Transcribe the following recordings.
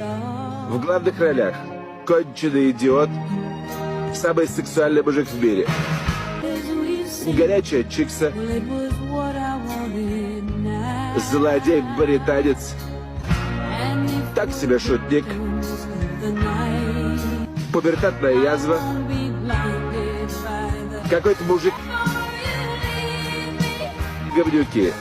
В главных ролях конченый идиот, самый сексуальный мужик в мире, горячая чикса, злодей-британец, так себе шутник, пубертатная язва, какой-то мужик, говнюки.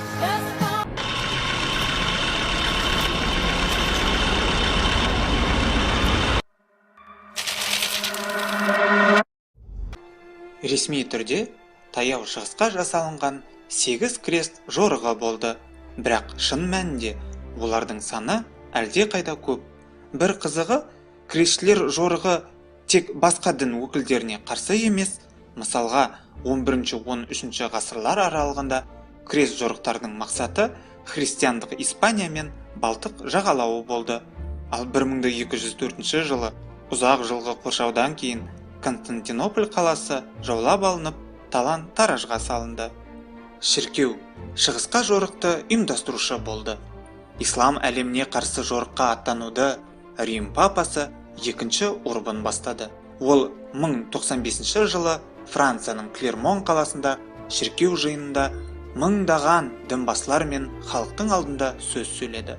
Ресми түрде таяу шығысқа жасалынған 8 крест жорығы болды, бірақ шын мәнінде олардың саны әлде қайда көп. Бір қызығы, крестшілер жорығы тек басқа дін өкілдеріне қарсы емес, мысалға 11-13 ғасырлар аралығында крест жорықтардың мақсаты христиандық Испания мен Балтық жағалауы болды. Ал 1204 жылы ұзақ жылғы қоршаудан кейін Константинополь қаласы жаулап алынып, талан-таражға салынды. Шіркеу шығысқа жорықты ұйымдастырушы болды. Ислам әлеміне қарсы жорыққа аттануды Рим папасы 2-ші Урбан бастады. Ол 1095 жылы Францияның Клермон қаласында шіркеу жиынында мыңдаған дінбасылар мен халықтың алдында сөз сөйледі.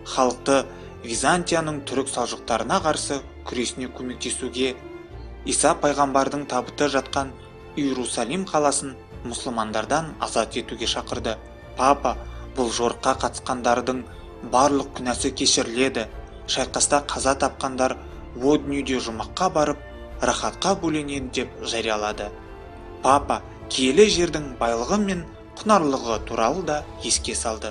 Халықты Византияның түрік салжұқтарына қарсы күресіне көмектесуге, Иса пайғамбардың табыты жатқан Иерусалим қаласын мұсылмандардан азат етуге шақырды. Папа бұл жорыққа қатысқандардың барлық күнәсі кешіріледі, шайқаста қаза тапқандар о дүниеде жұмаққа барып, рахатқа бөленеді деп жариялады. Папа киелі жердің байлығы мен құнарлығы туралы да еске салды.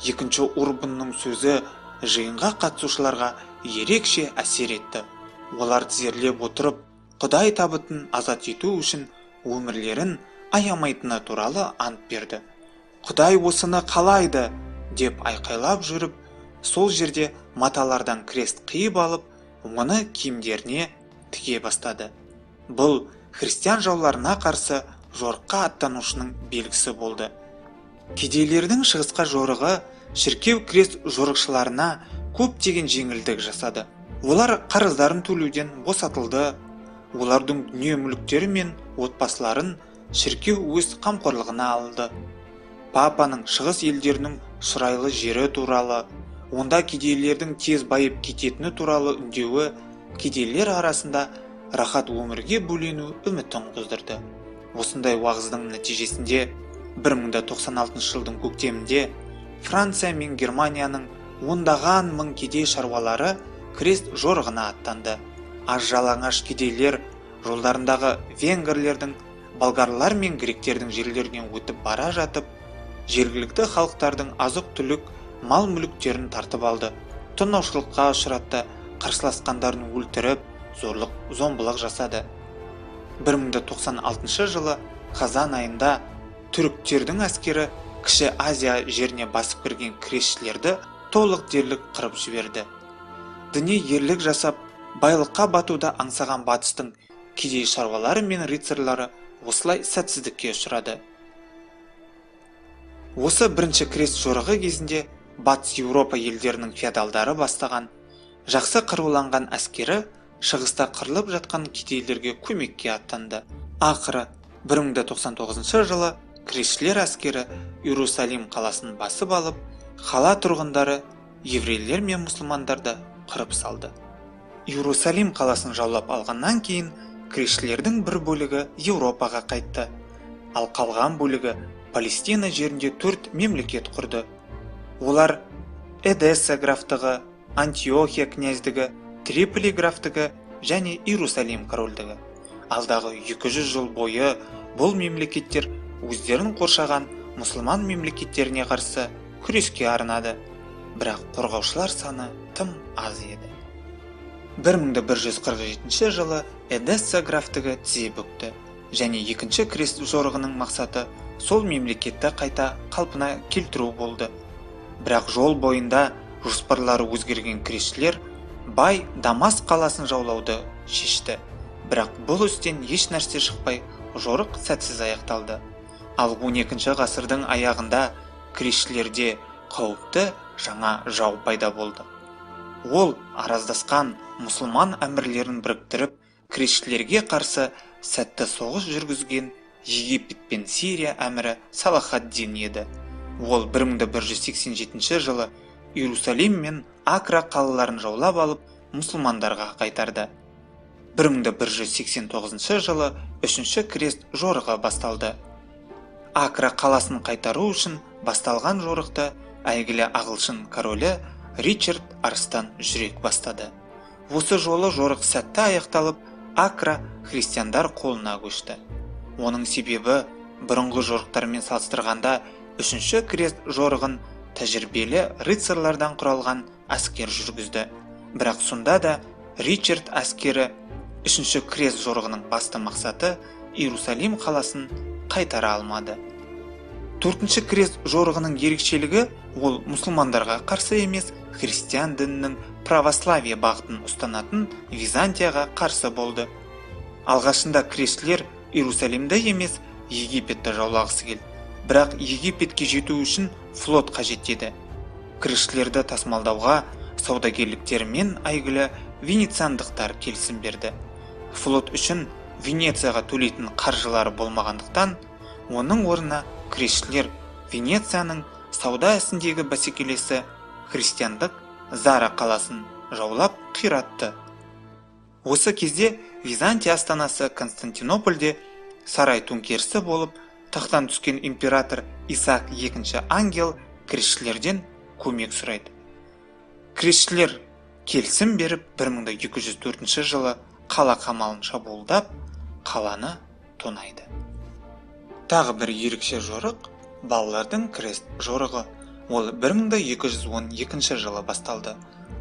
2-ші Урбанның сөзі жиынға қатысушыларға ерекше әсер етті. Олар тізерлеп отырып, Құдай табытын азат ету үшін өмірлерін аямайтыны туралы ант берді. Құдай осыны қалайды деп айқайлап жүріп, сол жерде маталардан крест қиып алып, оны киімдеріне тіге бастады. Бұл христиан жауларына қарсы жорыққа аттанушының белгісі болды. Кедейлердің шығысқа жорығы шіркеу крест жорықшыларына көптеген жеңілдік жасады. Олар қарыздарын төлеуден босатылды. Олардың дүние мүліктері мен отбасыларын шіркеу өз қамқорлығына алды. Папаның шығыс елдерінің шұрайлы жері туралы, онда кедейлердің тез байып кететіні туралы үндеуі кедейлер арасында рахат өмірге бөлену үмітін қоздырды. Осындай уағыздың нәтижесінде 1096 жылдың көктемінде Франция мен Германияның ондаған мың кедей шаруалары крест жорығына аттанды. Аз жалаңаш кедейлер жолдарындағы венгрлердің, болгарлар мен гректердің жерлерінен өтіп бара жатып, жергілікті халықтардың азық-түлік, мал-мүліктерін тартып алды. Тонаушылыққа ұшыратты, қарсыласқандарын өлтіріп, зорлық-зомбылық жасады. 1096 жылы қазан айында түріктердің әскері Кіші Азия жеріне басып кірген крестшілерді толық дерлік қырып жіберді. Діни ерлік жасап, байлыққа батуда аңсаған батыстың кедей шаруалары мен рыцарлары осылай сәтсіздікке ұшырады. Осы бірінші крест жорығы кезінде Батыс Еуропа елдерінің феодалдары бастаған жақсы қаруланған әскері шығыста қырылып жатқан кедейлерге көмекке аттанды. Ақыры 1099 жылы крестшілер әскері Иерусалим қаласын басып алып, қала тұрғындары еврейлер мен мұсылмандарды қырып салды. Иерусалим қаласын жаулап алғаннан кейін крестшілердің бір бөлігі Еуропаға қайтты, ал қалған бөлігі Палестина жерінде 4 мемлекет құрды. Олар Эдесса графтығы, Антиохия князьдігі, Триполи графтығы және Иерусалим корольдігі. Алдағы 200 жыл бойы бұл мемлекеттер өздерін қоршаған мұсылман мемлекеттеріне қарсы күреске арнады, бірақ қорғаушылар саны тым аз еді. 1147 жылы Эдесса графтығы тізе бүкті, және 2-ші крест жорығының мақсаты сол мемлекетті қайта қалпына келтіру болды. Бірақ жол бойында жоспарлары өзгерген крестшілер бай Дамас қаласын жаулауды шешті. Бірақ бұл істен еш нәрсе шықпай, жорық сәтсіз аяқталды. Ал 12-ші ғасырдың аяғында крестшілерде қауіпті жаңа жау пайда болды. Ол араздасқан мұсылман әмірлерін біріктіріп, кресшілерге қарсы сәтті соғыс жүргізген Египет пен Сирия әмірі Салахаддин еді. Ол 1187 жылы Иерусалим мен Акра қалаларын жаулап алып, мұсылмандарға қайтарды. 1189 жылы үшінші крест жорығы басталды. Акра қаласын қайтару үшін басталған жорықты әйгілі ағылшын королі Ричард Арыстан жүрек бастады. Осы жолы жорық сәтті аяқталып, Акра христиандар қолына көшті. Оның себебі бұрынғы жорықтармен салыстырғанда үшінші крест жорығын тәжірибелі рыцарлардан құралған әскер жүргізді. Бірақ сонда да Ричард әскері үшінші крест жорығының басты мақсаты Иерусалим қаласын қайтара алмады. Төртінші крест жорығының ерекшелігі ол мұсылмандарға қарсы емес, христиан дінінің православие бағытын ұстанатын Византияға қарсы болды. Алғашында крестшілер Иерусалимді емес, Египетті жаулағысы келді. Бірақ Египетке жету үшін флот қажет еді. Крестшілерді тасымалдауға саудагерліктермен әйгілі венециандықтар келісім берді. Флот үшін Венецияға төлейтін қаржылары болмағандықтан, оның орнына крестшілер Венецияның сауда ісіндегі бәсекелесі христиандық Зара қаласын жаулап қиратты. Осы кезде Византия астанасы Константинопольде сарай төңкерісі болып, тақтан түскен император Исаак II ангел крестшілерден көмек сұрайды. Крестшілер келісім беріп 1204 жылы қала қамалын шабуылдап, қаланы тонайды. Тағы бір ерекше жорық балалардың крест жорығы. Ол 1212 жылы басталды.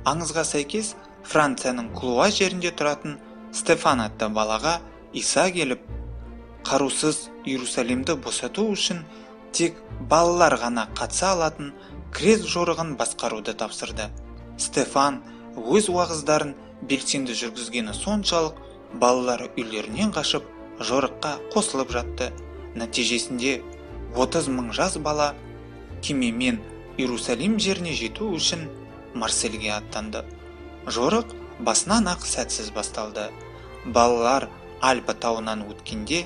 Аңызға сәйкес, Францияның Клуа жерінде тұратын Стефан атты балаға Иса келіп, қарусыз Иерусалимді босату үшін тек балалар ғана қатыса алатын крест жорығын басқаруды тапсырды. Стефан өз уағыздарын белсенді жүргізгені соншалық, балалар үйлерінен қашып, жорыққа қосылып жатты. Нәтижесінде 30 мың жас бала кемемен Иерусалим жеріне жету үшін Марсельге аттанды. Жорық басынан ақ сәтсіз басталды. Балалар Альпі тауынан өткенде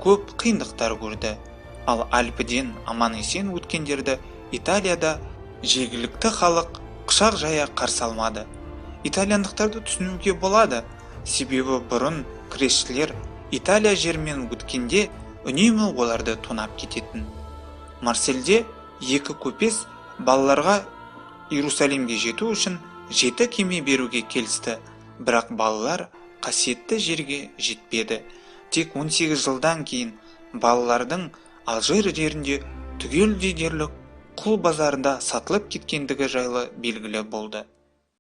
көп қиындықтар көрді. Ал Альпіден аман-есен өткендерді Италияда жергілікті халық құшақ жая қарсы алмады. Итальяндықтарды түсінуге болады, себебі бұрын крестшілер Италия жермен өткенде үнемі оларды тонап кететін. Марсельде екі көпес балаларға Иерусалимге жету үшін 7 кеме беруге келісті, бірақ балалар қасиетті жерге жетпеді. Тек 18 жылдан кейін балалардың Алжир жерінде түгелдей дерлік құл базарында сатылып кеткендігі жайлы белгілі болды.